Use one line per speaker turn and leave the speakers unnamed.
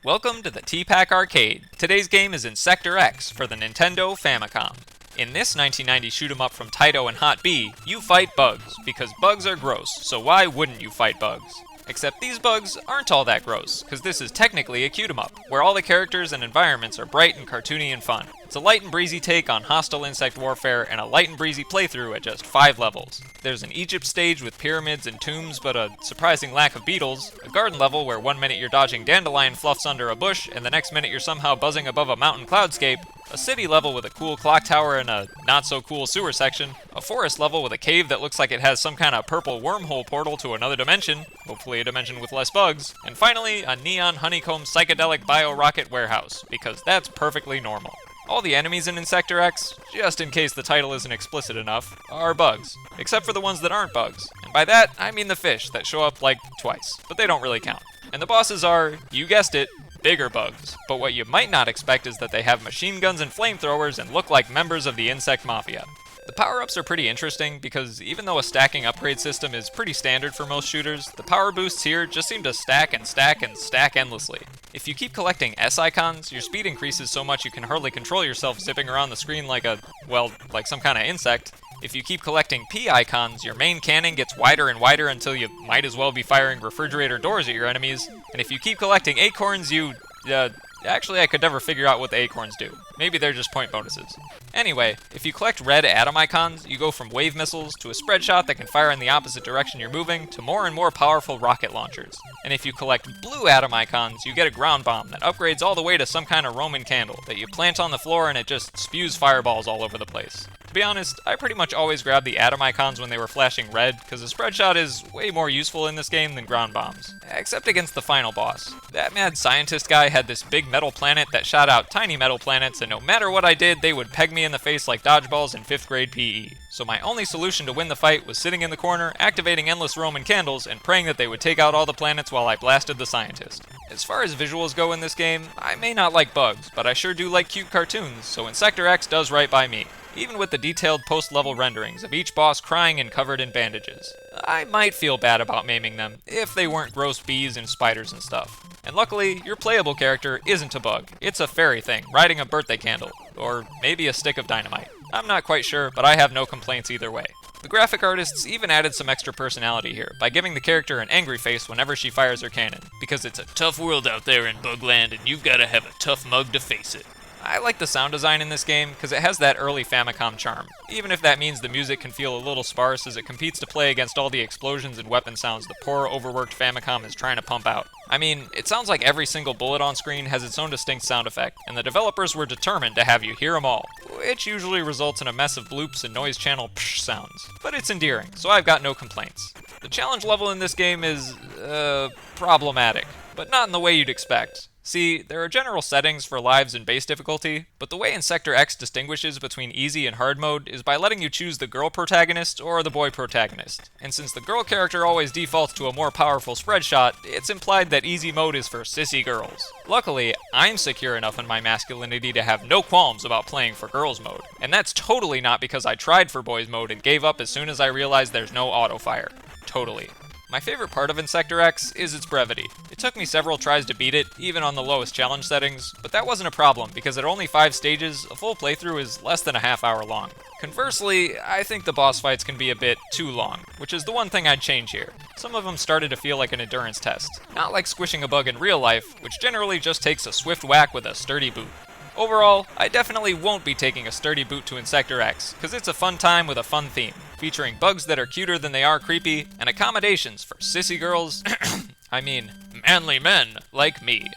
Welcome to the T-Pac Arcade. Today's game is Insector X for the Nintendo Famicom. In this 1990 shoot-'em-up from Taito and Hot B, you fight bugs, because bugs are gross, so why wouldn't you fight bugs? Except these bugs aren't all that gross, because this is technically a cute-'em-up, where all the characters and environments are bright and cartoony and fun. It's a light and breezy take on hostile insect warfare and a light and breezy playthrough at just 5 levels. There's an Egypt stage with pyramids and tombs but a surprising lack of beetles, a garden level where one minute you're dodging dandelion fluffs under a bush and the next minute you're somehow buzzing above a mountain cloudscape, a city level with a cool clock tower and a not-so-cool sewer section, a forest level with a cave that looks like it has some kind of purple wormhole portal to another dimension, hopefully a dimension with less bugs, and finally, a neon honeycomb psychedelic bio-rocket warehouse, because that's perfectly normal. All the enemies in Insector X, just in case the title isn't explicit enough, are bugs, except for the ones that aren't bugs. And by that, I mean the fish that show up like twice, but they don't really count. And the bosses are, you guessed it, bigger bugs. But what you might not expect is that they have machine guns and flamethrowers and look like members of the insect mafia. The power-ups are pretty interesting because even though a stacking upgrade system is pretty standard for most shooters, the power boosts here just seem to stack and stack and stack endlessly. If you keep collecting S icons, your speed increases so much you can hardly control yourself zipping around the screen like like some kind of insect. If you keep collecting P icons, your main cannon gets wider and wider until you might as well be firing refrigerator doors at your enemies. And if you keep collecting acorns, actually, I could never figure out what the acorns do. Maybe they're just point bonuses. Anyway, if you collect red atom icons, you go from wave missiles to a spread shot that can fire in the opposite direction you're moving to more and more powerful rocket launchers. And if you collect blue atom icons, you get a ground bomb that upgrades all the way to some kind of Roman candle that you plant on the floor and it just spews fireballs all over the place. To be honest, I pretty much always grabbed the atom icons when they were flashing red, because a spread shot is way more useful in this game than ground bombs. Except against the final boss. That mad scientist guy had this big metal planet that shot out tiny metal planets, and no matter what I did, they would peg me in the face like dodgeballs in 5th grade PE. So my only solution to win the fight was sitting in the corner, activating endless Roman candles, and praying that they would take out all the planets while I blasted the scientist. As far as visuals go in this game, I may not like bugs, but I sure do like cute cartoons, so Insector X does right by me. Even with the detailed post-level renderings of each boss crying and covered in bandages. I might feel bad about maiming them, if they weren't gross bees and spiders and stuff. And luckily, your playable character isn't a bug. It's a fairy thing, riding a birthday candle. Or maybe a stick of dynamite. I'm not quite sure, but I have no complaints either way. The graphic artists even added some extra personality here, by giving the character an angry face whenever she fires her cannon. Because it's a tough world out there in Bugland, and you've gotta have a tough mug to face it. I like the sound design in this game because it has that early Famicom charm, even if that means the music can feel a little sparse as it competes to play against all the explosions and weapon sounds the poor, overworked Famicom is trying to pump out. I mean, it sounds like every single bullet on screen has its own distinct sound effect, and the developers were determined to have you hear them all, which usually results in a mess of bloops and noise channel psh sounds. But it's endearing, so I've got no complaints. The challenge level in this game is, problematic, but not in the way you'd expect. See, there are general settings for lives and base difficulty, but the way Insector X distinguishes between easy and hard mode is by letting you choose the girl protagonist or the boy protagonist. And since the girl character always defaults to a more powerful spread shot, it's implied that easy mode is for sissy girls. Luckily, I'm secure enough in my masculinity to have no qualms about playing for girls mode. And that's totally not because I tried for boys mode and gave up as soon as I realized there's no auto fire. Totally. My favorite part of Insector X is its brevity. It took me several tries to beat it, even on the lowest challenge settings, but that wasn't a problem because at only 5 stages, a full playthrough is less than a half hour long. Conversely, I think the boss fights can be a bit too long, which is the one thing I'd change here. Some of them started to feel like an endurance test, not like squishing a bug in real life, which generally just takes a swift whack with a sturdy boot. Overall, I definitely won't be taking a sturdy boot to Insector X, because it's a fun time with a fun theme, featuring bugs that are cuter than they are creepy, and accommodations for sissy girls, I mean, manly men like me.